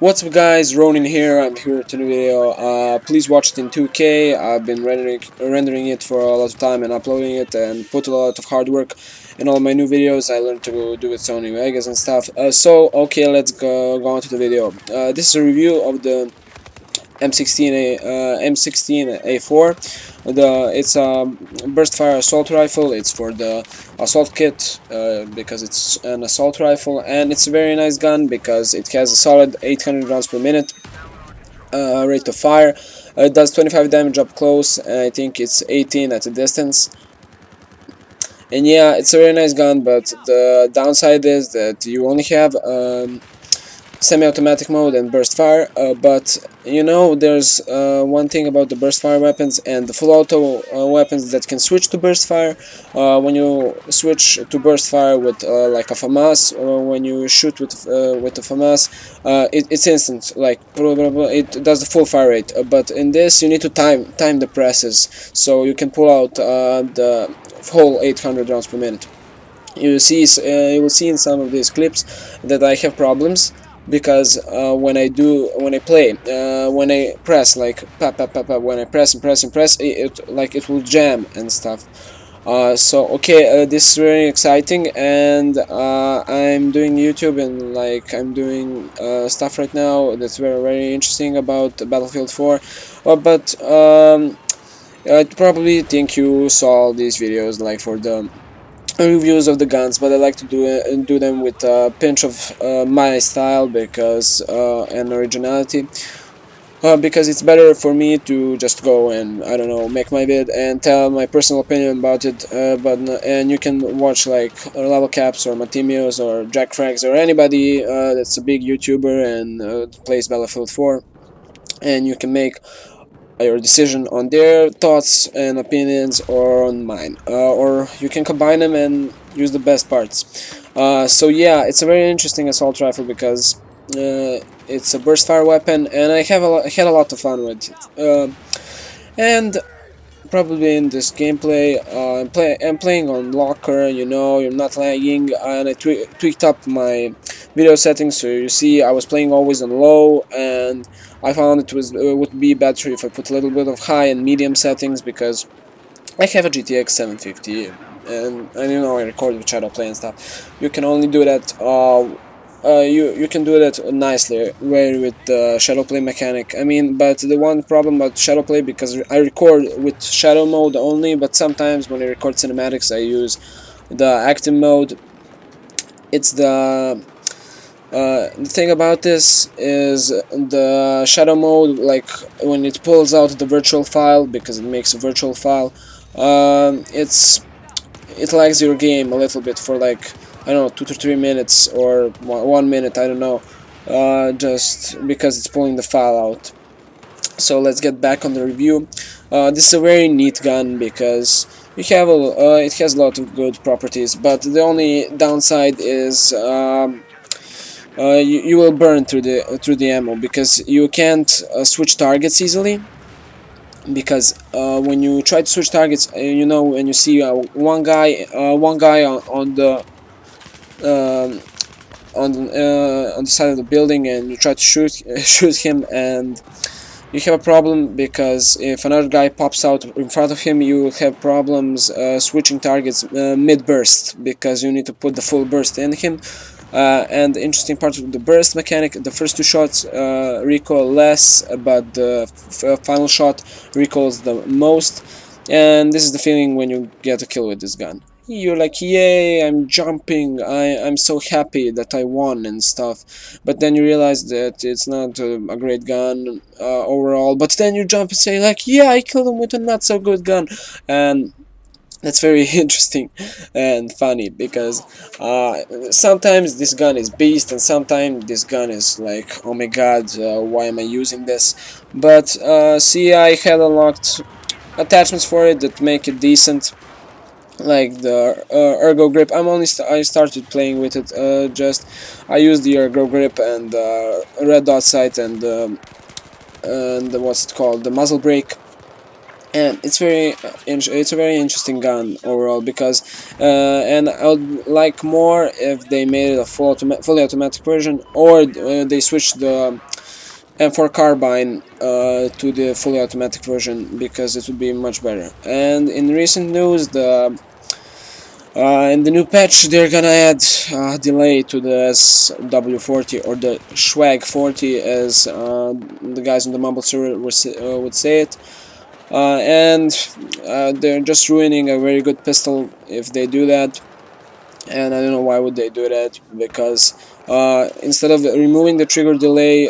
What's up guys, Ronin here. I'm here to the video. Please watch it in 2K. I've been rendering it for a lot of time and uploading it and put a lot of hard work in all my new videos. I learned to do it Sony Vegas and stuff. Okay, let's go on to the video. This is a review of the M16A4. It's a burst fire assault rifle. It's for the assault kit because it's an assault rifle, and it's a very nice gun because it has a solid 800 rounds per minute rate of fire. It does 25 damage up close, and I think it's 18 at a distance. And yeah, it's a very nice gun, but the downside is that you only have semi-automatic mode and burst fire, but you know, there's one thing about the burst fire weapons and the full auto weapons that can switch to burst fire. When you switch to burst fire with like a FAMAS, or when you shoot with a FAMAS, it's instant, like it does the full fire rate, but in this you need to time the presses, so you can pull out the whole 800 rounds per minute. You will see in some of these clips that I have problems, because when I press, like when I press and press and press, it will jam and stuff. This is very exciting, and I'm doing YouTube, and like I'm doing stuff right now that's very interesting about Battlefield 4. I probably think you saw these videos like for the reviews of the guns, but I like to do them with a pinch of my style, because and originality, because it's better for me to just go and, I don't know, make my vid and tell my personal opinion about it. And you can watch like Level Caps or Matimios or Jack Frags or anybody that's a big YouTuber and plays Battlefield 4, and you can make your decision on their thoughts and opinions or on mine, or you can combine them and use the best parts. So yeah, it's a very interesting assault rifle because it's a burst fire weapon, and I had a lot of fun with it. And probably in this gameplay, I'm playing on locker, you know, you're not lagging, and I tweaked up my video settings, so you see I was playing always on low, and I found it would be better if I put a little bit of high and medium settings, because I have a GTX 750, and you know, I record with Shadowplay and stuff. You can only do that you can do that nicely with the Shadowplay mechanic. I mean, but the one problem about Shadowplay, because I record with shadow mode only, but sometimes when I record cinematics I use the active mode. It's the thing about this is the shadow mode, like when it pulls out the virtual file, because it makes a virtual file, it lags your game a little bit for like, I don't know, 2 to 3 minutes or 1 minute, I don't know, just because it's pulling the file out. So let's get back on the review. This is a very neat gun because it has a lot of good properties, but the only downside is you will burn through the ammo, because you can't switch targets easily. Because when you try to switch targets, you know, when you see one guy on the side of the building, and you try to shoot him, and you have a problem, because if another guy pops out in front of him, you have problems switching targets mid-burst, because you need to put the full burst in him. And the interesting part of the burst mechanic, the first 2 shots recoil less, but the final shot recoils the most, and this is the feeling when you get a kill with this gun. You're like, yay, I'm jumping, I'm so happy that I won and stuff, but then you realize that it's not a great gun overall, but then you jump and say like, yeah, I killed him with a not so good gun, and that's very interesting and funny, because sometimes this gun is beast, and sometimes this gun is like, oh my god, why am I using this? But see, I had unlocked attachments for it that make it decent, like the ergo grip. I started playing with it, I used the ergo grip and red dot sight and what's it called, the muzzle brake. And it's a very interesting gun overall, because and I would like more if they made it a fully automatic version, or they switched the and for carbine to the fully automatic version, because it would be much better. And in recent news, in the new patch, they're gonna add delay to the SW40 or the Schwag 40, as the guys on the Mumble server would say it. And they're just ruining a very good pistol if they do that. And I don't know why would they do that, because instead of removing the trigger delay,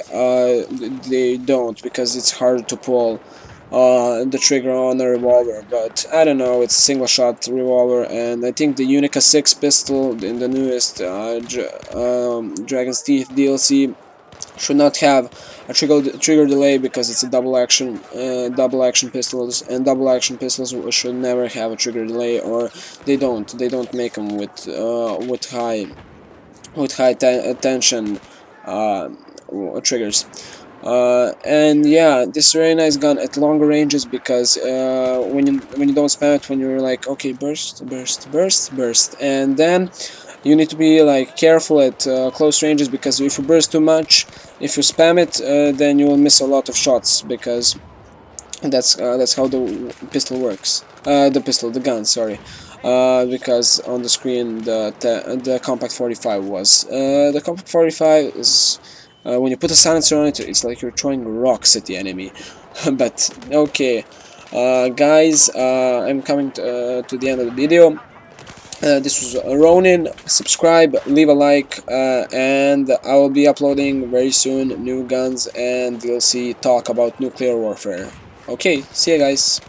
they don't, because it's hard to pull the trigger on a revolver. But I don't know, it's a single shot revolver, and I think the Unica 6 pistol in the newest Dragon's Teeth DLC should not have a trigger delay, because it's a double action pistols, and double action pistols should never have a trigger delay, or they don't make them with high tension triggers. And yeah, this is a very nice gun at longer ranges, because when you don't spam it, when you're like, okay, burst, burst, burst, burst, and then you need to be like careful at close ranges, because if you burst too much, if you spam it, then you will miss a lot of shots, because that's how the pistol works. The gun, sorry. Because on the screen the compact 45 was. The compact 45 is, when you put a silencer on it, it's like you're throwing rocks at the enemy. But okay, guys, I'm coming to the end of the video. This was Ronin. Subscribe, leave a like, and I will be uploading very soon new guns and DLC talk about nuclear warfare. Okay, see you guys.